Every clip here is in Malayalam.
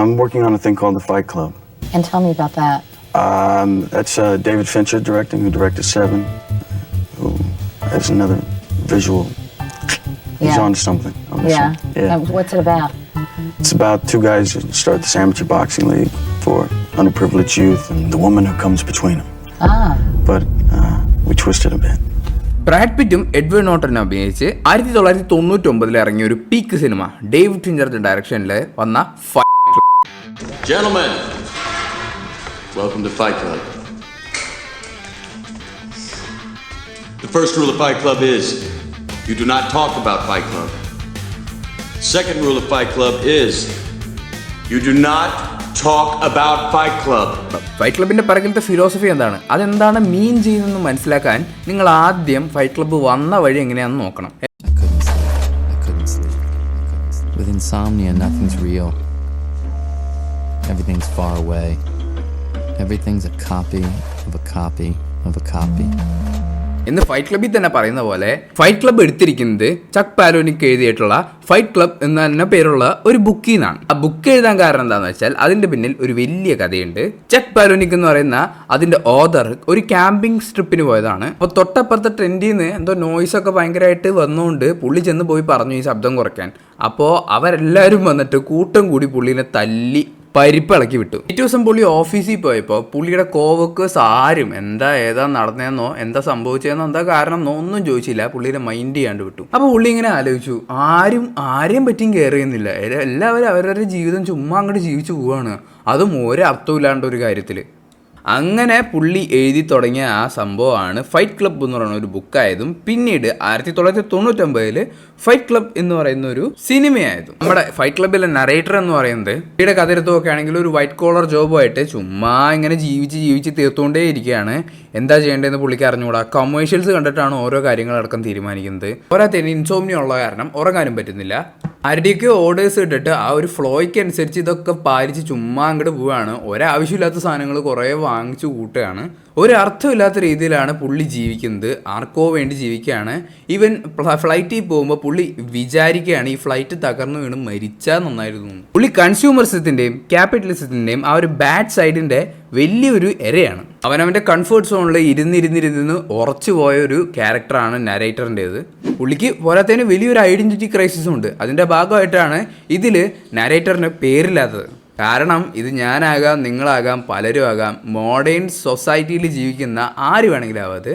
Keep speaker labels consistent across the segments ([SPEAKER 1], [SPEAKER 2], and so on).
[SPEAKER 1] I'm working on a thing called The Fight Club.
[SPEAKER 2] And tell me about that.
[SPEAKER 1] That's David Fincher directing, who directed Seven, who has another visual. He's on to something.
[SPEAKER 2] Yeah. What's it about?
[SPEAKER 1] It's about two guys who start this amateur boxing league for underprivileged youth and the woman who comes between them. But we twisted a bit.
[SPEAKER 3] Brad പിറ്റും എഡ്വേർഡ് നോർട്ടനും അഭിനയിച്ച് 1999 ഇറങ്ങിയ ഒരു പീക്ക് സിനിമ ഡേവിഡ് ഫിഞ്ചറുടെ ഡയറക്ഷനിൽ വന്ന
[SPEAKER 4] Gentlemen, welcome to Fight Club. The first rule of Fight Club is you do not talk about Fight Club. Second rule of Fight Club is you do not talk about Fight Club.
[SPEAKER 3] Fight ക്ലബിന്റെ പിറകിലത്തെ ഫിലോസഫി എന്താണ്, അതെന്താണ് മീൻ ചെയ്യുന്നതെന്ന് മനസ്സിലാക്കാൻ നിങ്ങൾ ആദ്യം ഫൈറ്റ് ക്ലബ്ബ് വന്ന വഴി എങ്ങനെയാണെന്ന് നോക്കണം.
[SPEAKER 5] I couldn't sleep. With insomnia, nothing's real. Everything's far away. Everything's a copy of a copy of a copy.
[SPEAKER 3] ഇന്ന് ഫൈറ്റ് ക്ലബ്ബിൽ തന്നെ പറയുന്ന പോലെ ഫൈറ്റ് ക്ലബ്ബ് എടുത്തിരിക്കുന്നത് ചക്ക് പാലോനിക് എഴുതിയിട്ടുള്ള ഫൈറ്റ് ക്ലബ് എന്ന തന്നെ പേരുള്ള ഒരു ബുക്കിൽ നിന്നാണ്. ആ ബുക്ക് എഴുതാൻ കാരണം എന്താണെന്ന് വെച്ചാൽ അതിന്റെ പിന്നിൽ ഒരു വലിയ കഥയുണ്ട്. ചക്ക് പാലോനിക് എന്ന് പറയുന്ന അതിന്റെ ഓതർ ഒരു ക്യാമ്പിംഗ് ട്രിപ്പിന് പോയതാണ്. അപ്പോൾ തൊട്ടപ്പുറത്തെ ട്രെൻഡിൽ നിന്ന് എന്തോ നോയ്സ് ഒക്കെ ഭയങ്കരമായിട്ട് വന്നുകൊണ്ട് പുള്ളി ചെന്ന് പോയി പറഞ്ഞു ഈ ശബ്ദം കുറയ്ക്കാൻ. അപ്പോൾ അവരെല്ലാവരും വന്നിട്ട് കൂട്ടം കൂടി പുള്ളിനെ തല്ലി പരിപ്പിളക്കി വിട്ടു. പിറ്റേ ദിവസം പുള്ളി ഓഫീസിൽ പോയപ്പോൾ പുള്ളിയുടെ കോവർക്കേഴ്സ് ആരും ഏതാ നടന്നതെന്നോ എന്താ സംഭവിച്ചതെന്നോ എന്താ കാരണം എന്നോ ഒന്നും ചോദിച്ചില്ല. പുള്ളിയുടെ മൈൻഡ് ചെയ്യാണ്ട് വിട്ടു. അപ്പോൾ പുള്ളി ഇങ്ങനെ ആലോചിച്ചു, ആരെയും പറ്റിയും കെയർ ചെയ്യുന്നില്ല, എല്ലാവരും അവരവരുടെ ജീവിതം ചുമ്മാ അങ്ങോട്ട് ജീവിച്ചു പോവാണ്, അതും ഒരർത്ഥമില്ലാണ്ട് ഒരു കാര്യത്തിൽ. അങ്ങനെ പുള്ളി എഴുതി തുടങ്ങിയ ആ സംഭവമാണ് ഫൈറ്റ് ക്ലബ് എന്ന് പറയുന്ന ഒരു ബുക്കായതും പിന്നീട് 1999 ഫൈറ്റ് ക്ലബ് എന്ന് പറയുന്ന ഒരു സിനിമയായതും. നമ്മുടെ ഫൈറ്റ് ക്ലബിലെ നറേറ്റർ എന്ന് പറയുന്നത് പുള്ളിയുടെ കഥ എടുത്തൊക്കെ ആണെങ്കിൽ ഒരു വൈറ്റ് കോളർ ജോബുമായിട്ട് ചുമ്മാ ഇങ്ങനെ ജീവിച്ച് തീർത്തുകൊണ്ടേ ഇരിക്കുകയാണ്. എന്താ ചെയ്യേണ്ടതെന്ന് പുള്ളിക്ക് അറിഞ്ഞുകൂടാ. കൊമേഴ്ഷ്യൽസ് കണ്ടിട്ടാണ് ഓരോ കാര്യങ്ങളടക്കം തീരുമാനിക്കുന്നത്. ഓരോരുത്തരും ഇൻസോംനിയ ഉള്ള കാരണം ഉറങ്ങാനും പറ്റുന്നില്ല. ആരുടെയൊക്കെ ഓർഡേഴ്സ് ഇട്ടിട്ട് ആ ഒരു ഫ്ലോയ്ക്ക് അനുസരിച്ച് ഇതൊക്കെ പാലിച്ച് ചുമ്മാ അങ്ങോട്ട് പോവുകയാണ്. ഒരാവശ്യമില്ലാത്ത സാധനങ്ങൾ കുറേ വാങ്ങിച്ചു കൂട്ടുകയാണ്. ഒരർത്ഥമില്ലാത്ത രീതിയിലാണ് പുള്ളി ജീവിക്കുന്നത്. ആർക്കോ വേണ്ടി ജീവിക്കുകയാണ്. ഈവൻ ഫ്ലൈറ്റിൽ പോകുമ്പോൾ പുള്ളി വിചാരിക്കുകയാണ് ഈ ഫ്ലൈറ്റ് തകർന്നു വീണ് മരിച്ചാൽ നന്നായിരുന്നു. പുള്ളി കൺസ്യൂമറിസത്തിൻ്റെയും ക്യാപിറ്റലിസത്തിൻ്റെയും ആ ഒരു ബാഡ് സൈഡിൻ്റെ വലിയൊരു ഇരയാണ്. അവനവൻ്റെ കംഫർട്ട് സോണിൽ ഇരുന്ന് ഉറച്ചു പോയ ഒരു ക്യാരക്ടറാണ് നരേറ്ററിൻ്റേത്. പുള്ളിക്ക് പോരാത്തതിന് വലിയൊരു ഐഡൻറ്റിറ്റി ക്രൈസിസും ഉണ്ട്. അതിൻ്റെ ഭാഗമായിട്ടാണ് ഇതിൽ നരേറ്ററിന് പേരില്ലാത്തത്. കാരണം ഇത് ഞാനാകാം, നിങ്ങളാകാം, പലരും ആകാം. മോഡേൺ സൊസൈറ്റിയിൽ ജീവിക്കുന്ന ആര് വേണമെങ്കിലും ആവാത്.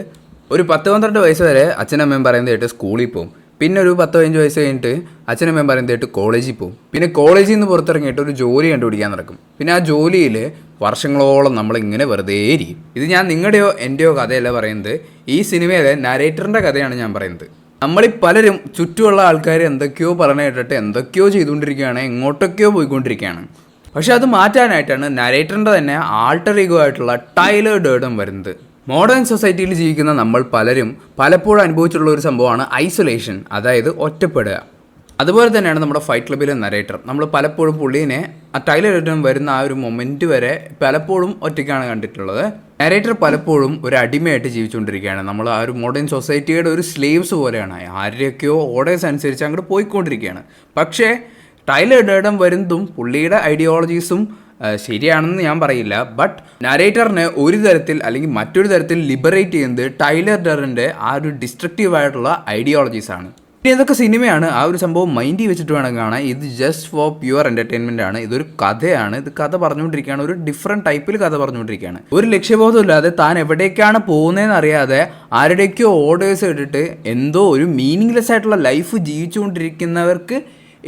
[SPEAKER 3] ഒരു 10-12 വയസ്സ് വരെ അച്ഛനമ്മയും പറയുന്നത് കേട്ട് സ്കൂളിൽ പോകും. പിന്നെ ഒരു 10-15 വയസ്സ് കഴിഞ്ഞിട്ട് അച്ഛനമ്മയും പറയുന്നത് കേട്ട് കോളേജിൽ പോകും. പിന്നെ കോളേജിൽ നിന്ന് പുറത്തിറങ്ങിയിട്ട് ഒരു ജോലി കണ്ടുപിടിക്കാൻ നടക്കും. പിന്നെ ആ ജോലിയിൽ വർഷങ്ങളോളം നമ്മളിങ്ങനെ വെറുതെ ഇരിക്കും. ഇത് ഞാൻ നിങ്ങളുടെയോ എൻ്റെയോ കഥയല്ല പറയുന്നത്. ഈ സിനിമയിലെ നരേറ്ററിൻ്റെ കഥയാണ് ഞാൻ പറയുന്നത്. നമ്മളീ പലരും ചുറ്റുമുള്ള ആൾക്കാർ എന്തൊക്കെയോ പറഞ്ഞു കേട്ടിട്ട് എന്തൊക്കെയോ ചെയ്തുകൊണ്ടിരിക്കുകയാണ്, എങ്ങോട്ടൊക്കെയോ പോയിക്കൊണ്ടിരിക്കുകയാണ്. പക്ഷെ അത് മാറ്റാനായിട്ടാണ് നരേറ്ററിൻ്റെ തന്നെ ആൾട്ടർ ഈഗോ ആയിട്ടുള്ള ടൈലർ ഡേർഡൻ വരുന്നത്. മോഡേൺ സൊസൈറ്റിയിൽ ജീവിക്കുന്ന നമ്മൾ പലപ്പോഴും അനുഭവിച്ചിട്ടുള്ള ഒരു സംഭവമാണ് ഐസൊലേഷൻ, അതായത് ഒറ്റപ്പെടുക. അതുപോലെ തന്നെയാണ് നമ്മുടെ ഫൈറ്റ് ക്ലബിലെ നരേറ്റർ. നമ്മൾ പലപ്പോഴും പുള്ളീനെ ആ ടൈലർ ഡേർഡൻ വരുന്ന ആ ഒരു മൊമെൻറ്റ് വരെ പലപ്പോഴും ഒറ്റയ്ക്കാണ് കണ്ടിട്ടുള്ളത്. നരേറ്റർ പലപ്പോഴും ഒരു അടിമയായിട്ട് ജീവിച്ചുകൊണ്ടിരിക്കുകയാണ്. നമ്മൾ ആ ഒരു മോഡേൺ സൊസൈറ്റിയുടെ ഒരു സ്ലേവ്സ് പോലെയാണ്. ആരുടെയൊക്കെയോ ഓർഡേഴ്സ് അനുസരിച്ച് അങ്ങോട്ട് പോയിക്കൊണ്ടിരിക്കുകയാണ്. പക്ഷേ ടൈലർ ഡേർഡൻ വരുന്നതും പുള്ളിയുടെ ഐഡിയോളജീസും ശരിയാണെന്ന് ഞാൻ പറയില്ല. ബട്ട് നരേറ്ററിനെ ഒരു തരത്തിൽ അല്ലെങ്കിൽ മറ്റൊരു തരത്തിൽ ലിബറേറ്റ് ചെയ്യുന്നത് ടൈലർ ഡേർഡൻ്റെ ആ ഒരു ഡിസ്ട്രക്റ്റീവായിട്ടുള്ള ഐഡിയോളജീസാണ്. ഇനി ഇതൊക്കെ സിനിമയാണ്. ആ ഒരു സംഭവം മൈൻഡിൽ വെച്ചിട്ട് വേണം കാണാൻ. ഇത് ജസ്റ്റ് ഫോർ പ്യുവർ എൻ്റർടൈൻമെൻ്റ് ആണ്. ഇതൊരു കഥയാണ്. ഇത് കഥ പറഞ്ഞുകൊണ്ടിരിക്കുകയാണ്. ഒരു ഡിഫറെൻറ്റ് ടൈപ്പിൽ കഥ പറഞ്ഞുകൊണ്ടിരിക്കുകയാണ്. ഒരു ലക്ഷ്യബോധമില്ലാതെ താൻ എവിടേക്കാണ് പോകുന്നതെന്ന് അറിയാതെ ആരുടെയൊക്കെയോ ഓർഡേഴ്സ് ഇട്ടിട്ട് എന്തോ ഒരു മീനിങ്ലെസ് ആയിട്ടുള്ള ലൈഫ് ജീവിച്ചുകൊണ്ടിരിക്കുന്നവർക്ക്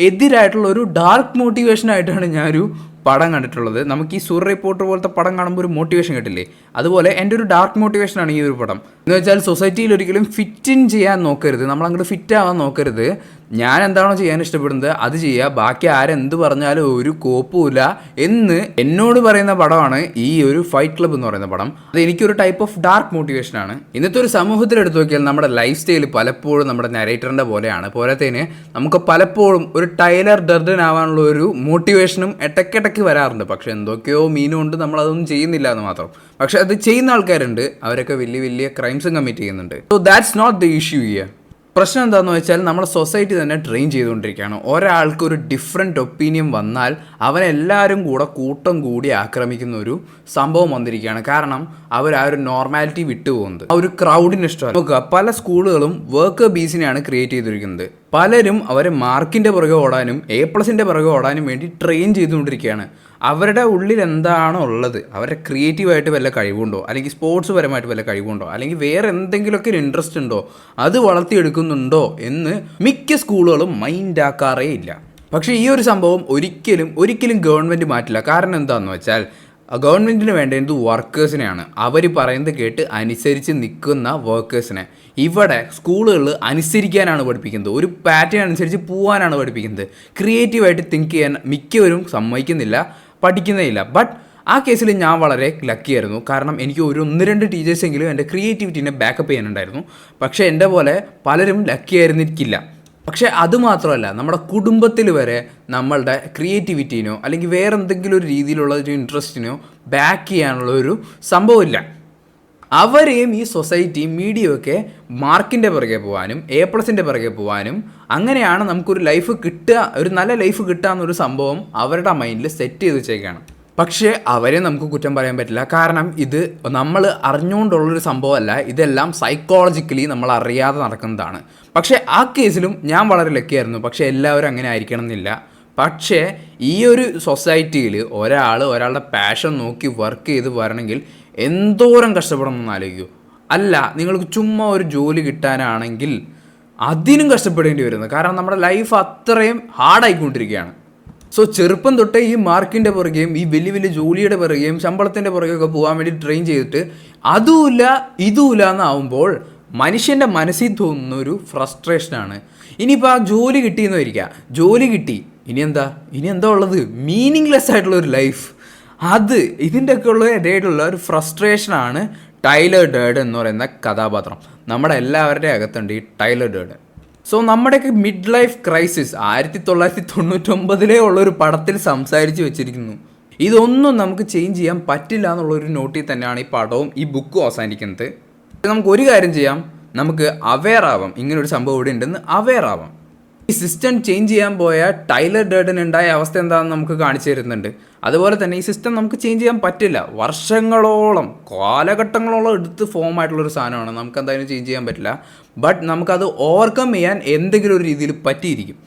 [SPEAKER 3] എതിരായിട്ടുള്ള ഒരു ഡാർക്ക് മോട്ടിവേഷനായിട്ടാണ് ഞാനൊരു പടം കണ്ടിട്ടുള്ളത്. നമുക്ക് ഈ സൂര്യ റിപ്പോർട്ടർ പോലത്തെ പടം കാണുമ്പോൾ ഒരു മോട്ടിവേഷൻ കിട്ടില്ലേ, അതുപോലെ എൻ്റെ ഒരു ഡാർക്ക് മോട്ടിവേഷനാണ് ഈ ഒരു പടം. എന്ന് വെച്ചാൽ സൊസൈറ്റിയിൽ ഒരിക്കലും ഫിറ്റ് ഇൻ ചെയ്യാൻ നോക്കരുത്, നമ്മളങ്ങോട്ട് ഫിറ്റ് ആവാൻ നോക്കരുത്. ഞാൻ എന്താണോ ചെയ്യാൻ ഇഷ്ടപ്പെടുന്നത് അത് ചെയ്യുക, ബാക്കി ആരെന്ത് പറഞ്ഞാലും ഒരു കോപ്പുമില്ല എന്ന് എന്നോട് പറയുന്ന പടമാണ് ഈ ഒരു ഫൈറ്റ് ക്ലബ് എന്ന് പറയുന്ന പടം. അത് എനിക്കൊരു ടൈപ്പ് ഓഫ് ഡാർക്ക് മോട്ടിവേഷനാണ്. ഇന്നത്തെ ഒരു സമൂഹത്തിൽ എടുത്തു നോക്കിയാൽ നമ്മുടെ ലൈഫ് സ്റ്റൈൽ പലപ്പോഴും നമ്മുടെ നരേറ്ററിൻ്റെ പോലെയാണ്. പോരാത്തതിന് നമുക്ക് പലപ്പോഴും ഒരു ടൈലർ ഡർഡൻ ആവാനുള്ള ഒരു മോട്ടിവേഷനും ഇടയ്ക്കിടയ്ക്ക് വരാറുണ്ട്. പക്ഷെ എന്തൊക്കെയോ മീനും കൊണ്ട് നമ്മളതൊന്നും ചെയ്യുന്നില്ല എന്ന് മാത്രം. പക്ഷെ അത് ചെയ്യുന്ന ആൾക്കാരുണ്ട്, അവരൊക്കെ വലിയ വലിയ ക്രൈംസും കമ്മിറ്റ് ചെയ്യുന്നുണ്ട്. So that's not the issue here. പ്രശ്നം എന്താണെന്ന് വെച്ചാൽ നമ്മുടെ സൊസൈറ്റി തന്നെ ട്രെയിൻ ചെയ്തുകൊണ്ടിരിക്കുകയാണ്. ഒരാൾക്ക് ഒരു ഡിഫറെൻറ്റ് ഒപ്പീനിയൻ വന്നാൽ അവനെല്ലാവരും കൂടെ കൂട്ടം കൂടി ആക്രമിക്കുന്ന ഒരു സംഭവം വന്നിരിക്കുകയാണ്. കാരണം അവർ ആ ഒരു നോർമാലിറ്റി വിട്ടുപോകുന്നത് ആ ഒരു ക്രൗഡിന് ഇഷ്ടമാണ്. നോക്കുക, പല സ്കൂളുകളും വർക്ക് ബീസിനെയാണ് ക്രിയേറ്റ് ചെയ്തിരിക്കുന്നത്. പലരും അവരെ മാർക്കിൻ്റെ പുറകെ ഓടാനും A+ൻ്റെ പുറകെ ഓടാനും വേണ്ടി ട്രെയിൻ ചെയ്തുകൊണ്ടിരിക്കുകയാണ്. അവരുടെ ഉള്ളിൽ എന്താണോ ഉള്ളത്, അവരുടെ ക്രിയേറ്റീവായിട്ട് വല്ല കഴിവുണ്ടോ, അല്ലെങ്കിൽ സ്പോർട്സ് പരമായിട്ട് വല്ല കഴിവുണ്ടോ, അല്ലെങ്കിൽ വേറെ എന്തെങ്കിലുമൊക്കെ ഒരു ഇൻട്രസ്റ്റ് ഉണ്ടോ, അത് വളർത്തിയെടുക്കുന്നുണ്ടോ എന്ന് മിക്ക സ്കൂളുകളും മൈൻഡ് ആക്കാറേ ഇല്ല. പക്ഷേ ഈ ഒരു സംഭവം ഒരിക്കലും ഗവൺമെൻറ് മാറ്റില്ല. കാരണം എന്താണെന്ന് വെച്ചാൽ ഗവൺമെൻറ്റിന് വേണ്ടത് വർക്കേഴ്സിനെയാണ്. അവർ പറയുന്നത് കേട്ട് അനുസരിച്ച് നിൽക്കുന്ന വർക്കേഴ്സിനെ. ഇവിടെ സ്കൂളുകളിൽ അനുസരിക്കാനാണ് പഠിപ്പിക്കുന്നത്, ഒരു പാറ്റേൺ അനുസരിച്ച് പോകാനാണ് പഠിപ്പിക്കുന്നത്. ക്രിയേറ്റീവായിട്ട് തിങ്ക് ചെയ്യാൻ മിക്കവരും സമ്മതിക്കുന്നില്ല, പഠിക്കുന്നേയില്ല. ബട്ട് ആ കേസിൽ ഞാൻ വളരെ ലക്കിയായിരുന്നു. കാരണം എനിക്ക് 1-2 ടീച്ചേഴ്സെങ്കിലും എൻ്റെ ക്രിയേറ്റിവിറ്റീനെ ബാക്കപ്പ് ചെയ്യാനുണ്ടായിരുന്നു. പക്ഷേ എൻ്റെ പോലെ പലരും ലക്കിയായിരുന്നിരിക്കില്ല. പക്ഷേ അതുമാത്രമല്ല, നമ്മുടെ കുടുംബത്തിൽ വരെ നമ്മളുടെ ക്രിയേറ്റിവിറ്റീനോ അല്ലെങ്കിൽ വേറെ എന്തെങ്കിലും ഒരു രീതിയിലുള്ള ഒരു ഇൻട്രസ്റ്റിനോ ബാക്ക് ചെയ്യാനുള്ള ഒരു സംഭവമില്ല. അവരെയും ഈ സൊസൈറ്റിയും മീഡിയയൊക്കെ മാർക്കിൻ്റെ പുറകെ പോകാനും A+ൻ്റെ പുറകെ പോകാനും അങ്ങനെയാണ് നമുക്കൊരു ലൈഫ് കിട്ടുക, ഒരു നല്ല ലൈഫ് കിട്ടുക എന്നൊരു സംഭവം അവരുടെ മൈൻഡിൽ സെറ്റ് ചെയ്ത് വെച്ചേക്കാണ്. പക്ഷേ അവരെ നമുക്ക് കുറ്റം പറയാൻ പറ്റില്ല. കാരണം ഇത് നമ്മൾ അറിഞ്ഞുകൊണ്ടുള്ളൊരു സംഭവമല്ല, ഇതെല്ലാം സൈക്കോളജിക്കലി നമ്മൾ അറിയാതെ നടക്കുന്നതാണ്. പക്ഷേ ആ കേസിലും ഞാൻ വളരെ ലക്കിയായിരുന്നു. പക്ഷേ എല്ലാവരും അങ്ങനെ ആയിരിക്കണം എന്നില്ല. പക്ഷേ ഈ ഒരു സൊസൈറ്റിയിൽ ഒരാളുടെ പാഷൻ നോക്കി വർക്ക് ചെയ്ത് വരണമെങ്കിൽ എന്തോരം കഷ്ടപ്പെടണമെന്ന് ആലോചിക്കൂ. അല്ല, നിങ്ങൾക്ക് ചുമ്മാ ഒരു ജോലി കിട്ടാനാണെങ്കിൽ അതിനും കഷ്ടപ്പെടേണ്ടി വരുന്നത്. കാരണം നമ്മുടെ ലൈഫ് അത്രയും ഹാർഡായിക്കൊണ്ടിരിക്കുകയാണ്. സോ ചെറുപ്പം തൊട്ടേ ഈ മാർക്കിൻ്റെ പുറകെയും ഈ വലിയ ജോലിയുടെ പുറകെയും ശമ്പളത്തിൻ്റെ പുറകെയൊക്കെ പോകാൻ വേണ്ടി ട്രെയിൻ ചെയ്തിട്ട് അതുമില്ല ഇതുമില്ല എന്നാവുമ്പോൾ മനുഷ്യൻ്റെ മനസ്സിൽ തോന്നുന്ന ഒരു ഫ്രസ്ട്രേഷനാണ്. ഇനിയിപ്പോൾ ആ ജോലി കിട്ടിയെന്ന് വരിക, ജോലി കിട്ടി, ഇനി എന്താ ഉള്ളത്? മീനിങ്ലെസ് ആയിട്ടുള്ളൊരു ലൈഫ്. ഇതിൻ്റെയൊക്കെ ഇടയിലുള്ള ഒരു ഫ്രസ്ട്രേഷനാണ് ടൈലർ ഡേർഡൻ എന്ന് പറയുന്ന കഥാപാത്രം. നമ്മുടെ എല്ലാവരുടെയും അകത്തുണ്ട് ഈ ടൈലർ ഡേർഡൻ. സോ നമ്മുടെയൊക്കെ മിഡ് ലൈഫ് ക്രൈസിസ് 1999 ഉള്ളൊരു പടത്തിൽ സംസാരിച്ച് വെച്ചിരിക്കുന്നു. ഇതൊന്നും നമുക്ക് ചേഞ്ച് ചെയ്യാൻ പറ്റില്ല എന്നുള്ളൊരു നോട്ടിൽ തന്നെയാണ് ഈ പടവും ഈ ബുക്കും അവസാനിക്കുന്നത്. നമുക്കൊരു കാര്യം ചെയ്യാം, നമുക്ക് അവെയർ ആവാം, ഇങ്ങനൊരു സംഭവം ഇവിടെ ഉണ്ടെന്ന് അവെയർ ആവാം. ഈ സിസ്റ്റം ചേഞ്ച് ചെയ്യാൻ പോയ ടൈലർ ഡേർഡൻ ഉണ്ടായ അവസ്ഥ എന്താണെന്ന് നമുക്ക് കാണിച്ചു തരുന്നുണ്ട്. അതുപോലെ തന്നെ ഈ സിസ്റ്റം നമുക്ക് ചേഞ്ച് ചെയ്യാൻ പറ്റില്ല. വർഷങ്ങളോളം കാലഘട്ടങ്ങളോളം എടുത്ത് ഫോം ആയിട്ടുള്ളൊരു സാധനമാണ്, നമുക്ക് എന്തായാലും ചേഞ്ച് ചെയ്യാൻ പറ്റില്ല. ബട്ട് നമുക്കത് ഓവർകം ചെയ്യാൻ എന്തെങ്കിലും ഒരു രീതിയിൽ പറ്റിയിരിക്കും.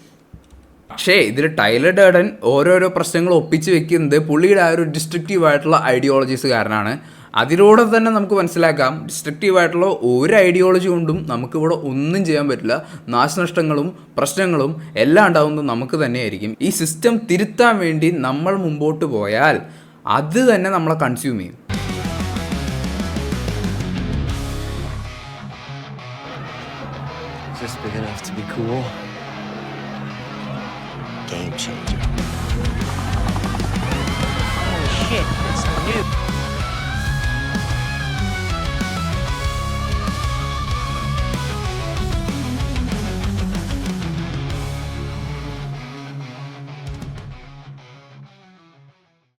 [SPEAKER 3] പക്ഷേ ഇതിൽ ടൈലർ ഡേർഡൻ ഓരോരോ പ്രശ്നങ്ങൾ ഒപ്പിച്ച് വെക്കുന്നത് പുള്ളിയുടെ ആ ഒരു ഡിസ്ട്രക്റ്റീവായിട്ടുള്ള ഐഡിയോളജീസ് കാരണമാണ്. അതിലൂടെ തന്നെ നമുക്ക് മനസ്സിലാക്കാം ഡിസ്ട്രക്റ്റീവായിട്ടുള്ള ഒരു ഐഡിയോളജി കൊണ്ടും നമുക്കിവിടെ ഒന്നും ചെയ്യാൻ പറ്റില്ല. നാശനഷ്ടങ്ങളും പ്രശ്നങ്ങളും എല്ലാം ഉണ്ടാകുന്നത് നമുക്ക് തന്നെയായിരിക്കും. ഈ സിസ്റ്റം തിരുത്താൻ വേണ്ടി നമ്മൾ മുമ്പോട്ട് പോയാൽ അത് തന്നെ നമ്മളെ കൺസ്യൂം ചെയ്യും.
[SPEAKER 6] Just big enough to be cool. Game changer.
[SPEAKER 7] Holy shit, it's new.